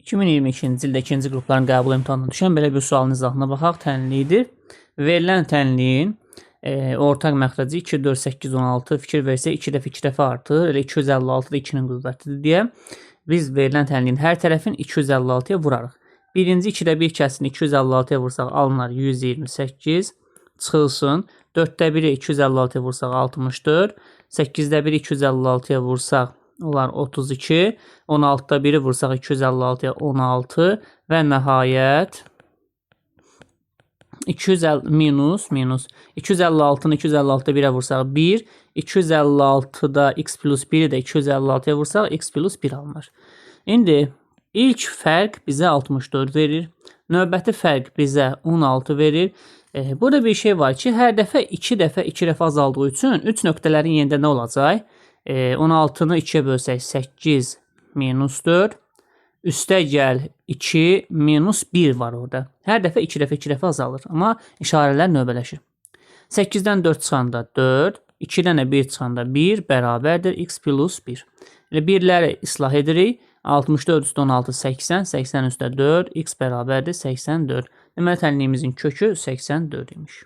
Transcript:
2022-ci ildə ikinci qrupların qəbul imtahanına düşən belə bir sualın izahına baxaq. Tənliyidir. Verilən tənliyin ortaq məxrəci 2, 4, 8, 16 fikir versə 2 dəfə 2 dəfə artır. Elə 256 da 2-nin qüvvətidir deyə biz verilən tənliyin hər tərəfini 256-ya vurarıq. Birinci 2-də 1 kəsin 256-ya vursaq alınar 128 çıxılsın. 4-də 1-i 256-ya vursaq 64. 8-də 1-i 256-ya vursaq onlar 32, 16-da 1-i vursaq 256-ya 16 və nəhayət minus 256-nı 256-da 1-ə vursaq 1, 256-da x plus 1-i də 256-ya vursaq x plus 1 alınır. İndi ilk fərq bizə 64 verir. Növbəti fərq bizə 16 verir. Burada bir şey var ki, hər dəfə 2 dəfə azaldığı üçün 3 nöqtələrin yerində nə olacaq? 16-nı 2-yə bölsək 8 minus 4. Üstə gəl 2 minus 1 var orada. Hər dəfə 2 dəfə azalır. Amma işarələr növbələşir. 8-dən 4 çıxanda 4. 2-dən 1 çıxanda 1 bərabərdir x plus 1. Elə 1-ləri islah edirik. 64 üstə 16 80. 80 üstə 4 x bərabərdir 84. Deməli tənliyimizin kökü 84 imiş.